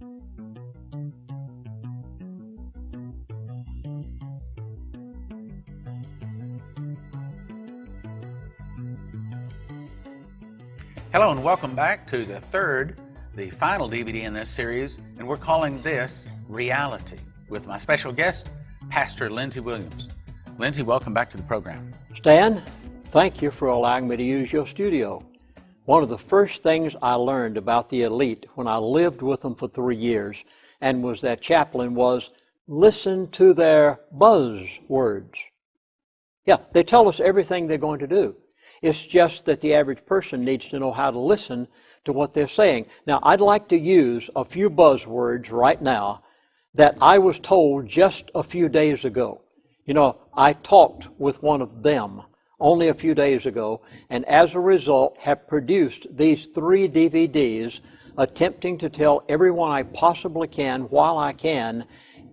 Hello and welcome back to the final DVD in this series, and we're calling this Reality, with my special guest, Pastor Lindsey Williams. Lindsey, welcome back to the program. Stan, thank you for allowing me to use your studio. One of the first things I learned about the elite when I lived with them for 3 years and was their chaplain was listen to their buzzwords. Yeah, they tell us everything they're going to do. It's just that the average person needs to know how to listen to what they're saying. Now, I'd like to use a few buzzwords right now that I was told just a few days ago. You know, I talked with one of them only a few days ago, and as a result have produced these 3 DVDs attempting to tell everyone I possibly can, while I can,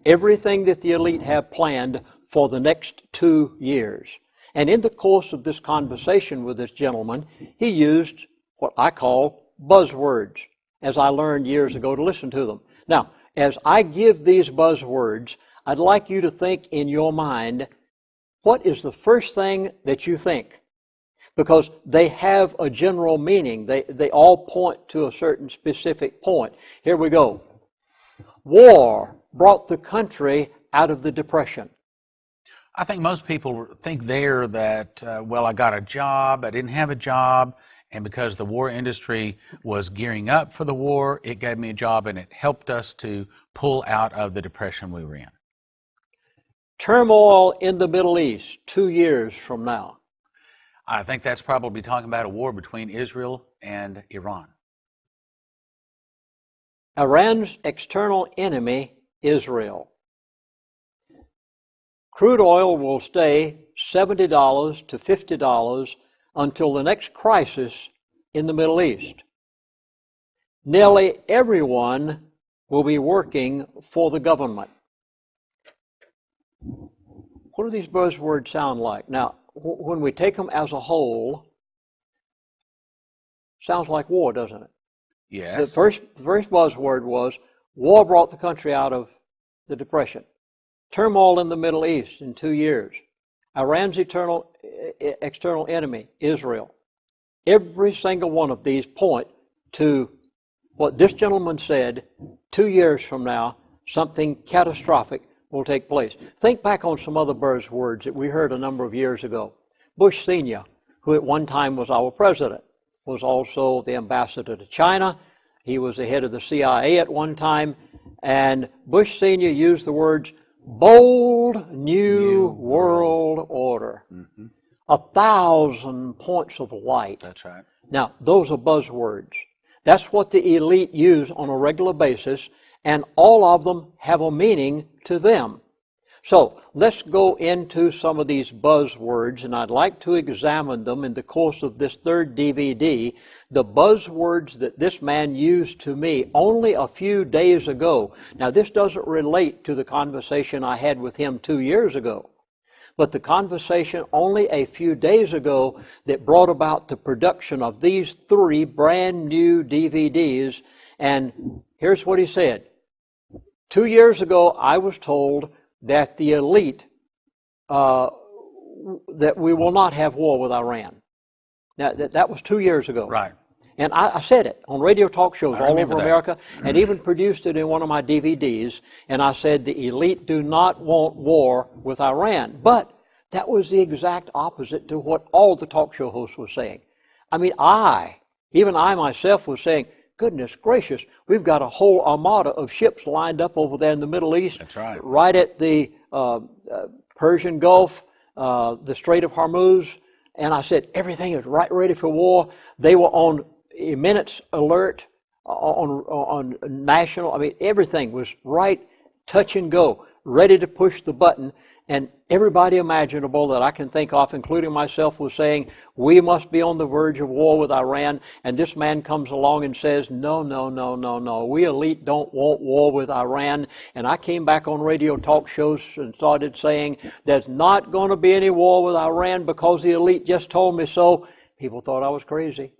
everything that the elite have planned for the next 2 years. And in the course of this conversation with this gentleman, he used what I call buzzwords, as I learned years ago to listen to them. Now, as I give these buzzwords, I'd like you to think in your mind, what is the first thing that you think? Because they have a general meaning. They all point to a certain specific point. Here we go. War brought the country out of the Depression. I think most people think there that, well, I got a job, I didn't have a job, and because the war industry was gearing up for the war, it gave me a job and it helped us to pull out of the depression we were in. Turmoil in the Middle East 2 years from now. I think that's probably talking about a war between Israel and Iran. Iran's external enemy, Israel. Crude oil will stay $70 to $50 until the next crisis in the Middle East. Nearly everyone will be working for the government. What do these buzzwords sound like? Now, when we take them as a whole, sounds like war, doesn't it? Yes. The first buzzword was war brought the country out of the Depression. Turmoil in the Middle East in 2 years. Iran's external enemy, Israel. Every single one of these point to what this gentleman said, 2 years from now, something catastrophic will take place. Think back on some other buzzwords that we heard a number of years ago. Bush Sr., who at one time was our president, was also the ambassador to China. He was the head of the CIA at one time. And Bush Sr. used the words, bold new world order. Mm-hmm. 1,000 points of light. That's right. Now, those are buzzwords. That's what the elite use on a regular basis, and all of them have a meaning to them. So, let's go into some of these buzzwords, and I'd like to examine them in the course of this 3rd DVD, the buzzwords that this man used to me only a few days ago. Now, this doesn't relate to the conversation I had with him 2 years ago, but the conversation only a few days ago that brought about the production of these 3 brand new DVDs. And here's what he said. 2 years ago, I was told that the elite, that we will not have war with Iran. Now, that was 2 years ago. Right. And I said it on radio talk shows all over America, and even produced it in one of my DVDs. And I said the elite do not want war with Iran. But that was the exact opposite to what all the talk show hosts were saying. I mean, even I myself was saying, goodness gracious, we've got a whole armada of ships lined up over there in the Middle East. That's right. Right at the Persian Gulf, the Strait of Hormuz. And I said, everything is right ready for war. They were on imminent alert, on national, I mean, everything was right, touch and go, ready to push the button. And everybody imaginable that I can think of, including myself, was saying, we must be on the verge of war with Iran. And this man comes along and says, no, no, no, no, no. We elite don't want war with Iran. And I came back on radio talk shows and started saying, there's not going to be any war with Iran because the elite just told me so. People thought I was crazy.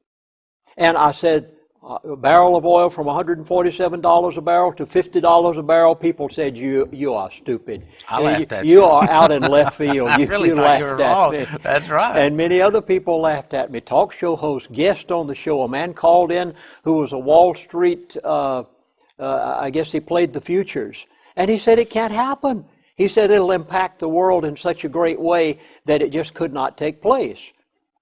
And I said, a barrel of oil from $147 a barrel to $50 a barrel, people said, you are stupid. I laughed at you. You are out in left field. I really thought you were wrong. That's right. And many other people laughed at me. Talk show host, guest on the show, a man called in who was a Wall Street, I guess he played the futures. And he said it can't happen. He said it'll impact the world in such a great way that it just could not take place.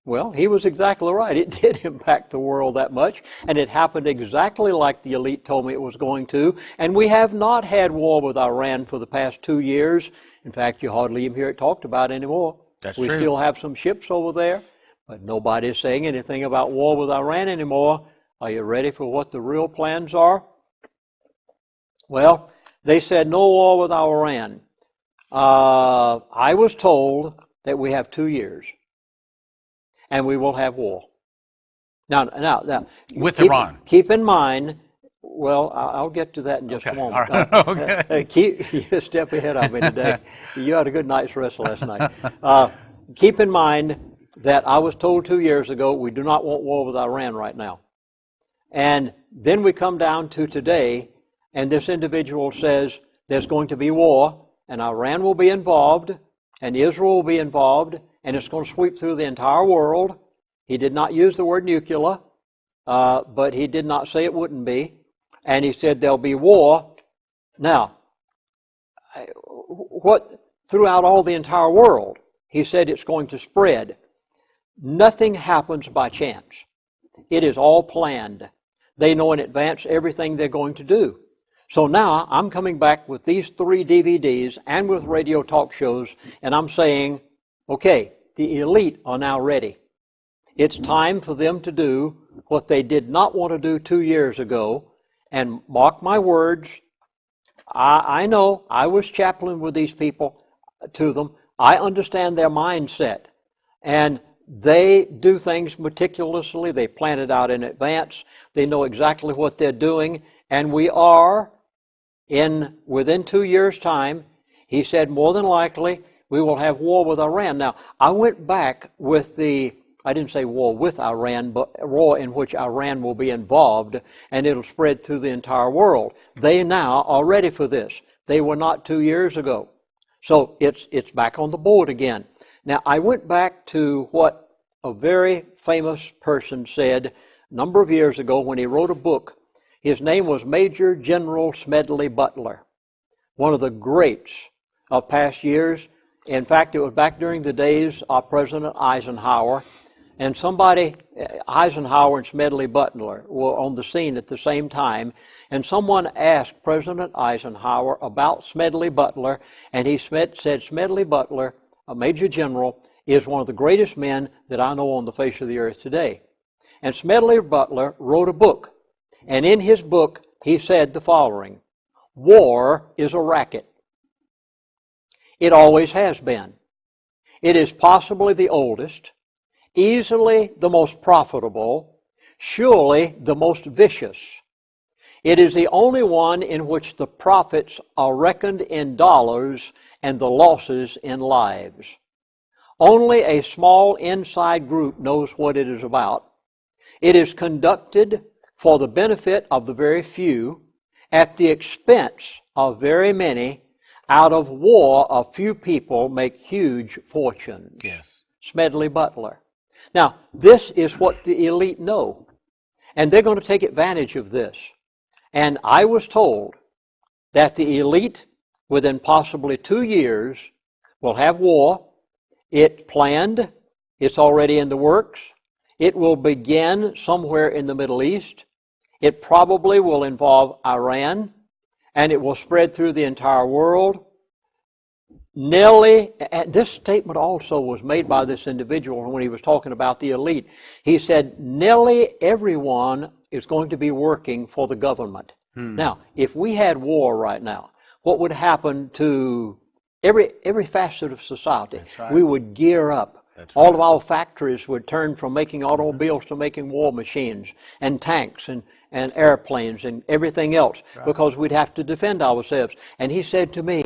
Well, he was exactly right. It did impact the world that much, and it happened exactly like the elite told me it was going to. And we have not had war with Iran for the past 2 years. In fact, you hardly even hear it talked about anymore. That's we true. still have some ships over there, but nobody is saying anything about war with Iran anymore. Are you ready for what the real plans are? Well, they said no war with Iran. I was told that we have 2 years. And we will have war. Now, with Iran. Keep in mind, well, I'll get to that in just a moment. All right. Okay. Keep a step ahead of me today. You had a good night's rest last night. Keep in mind that I was told 2 years ago we do not want war with Iran right now. And then we come down to today, and this individual says there's going to be war, and Iran will be involved, and Israel will be involved, and it's going to sweep through the entire world. He did not use the word nuclear, but he did not say it wouldn't be. And he said there'll be war. Now, what throughout all the entire world, he said it's going to spread. Nothing happens by chance. It is all planned. They know in advance everything they're going to do. So now I'm coming back with these 3 DVDs and with radio talk shows, and I'm saying, okay, the elite are now ready. It's time for them to do what they did not want to do 2 years ago. And mark my words, I know I was chaplain with these people, to them. I understand their mindset. And they do things meticulously. They plan it out in advance. They know exactly what they're doing. And we are, within 2 years' time, he said more than likely, we will have war with Iran. Now, I went back with I didn't say war with Iran, but war in which Iran will be involved, and it'll spread through the entire world. They now are ready for this. They were not 2 years ago. So it's back on the board again. Now, I went back to what a very famous person said a number of years ago when he wrote a book. His name was Major General Smedley Butler, one of the greats of past years. In fact, it was back during the days of President Eisenhower, and Eisenhower and Smedley Butler were on the scene at the same time, and someone asked President Eisenhower about Smedley Butler, and he said Smedley Butler, a Major General, is one of the greatest men that I know on the face of the earth today. And Smedley Butler wrote a book, and in his book he said the following: war is a racket. It always has been. It is possibly the oldest, easily the most profitable, surely the most vicious. It is the only one in which the profits are reckoned in dollars and the losses in lives. Only a small inside group knows what it is about. It is conducted for the benefit of the very few, at the expense of very many. Out of war, a few people make huge fortunes. Yes. Smedley Butler. Now, this is what the elite know, and they're going to take advantage of this. And I was told that the elite, within possibly 2 years, will have war. It's planned. It's already in the works. It will begin somewhere in the Middle East. It probably will involve Iran, and it will spread through the entire world. Nearly, and this statement also was made by this individual when he was talking about the elite. He said, nearly everyone is going to be working for the government. Now, if we had war right now, what would happen to every facet of society? That's right. We would gear up. That's All right. of our factories would turn from making automobiles to making war machines and tanks and airplanes and everything else, because we'd have to defend ourselves. And he said to me,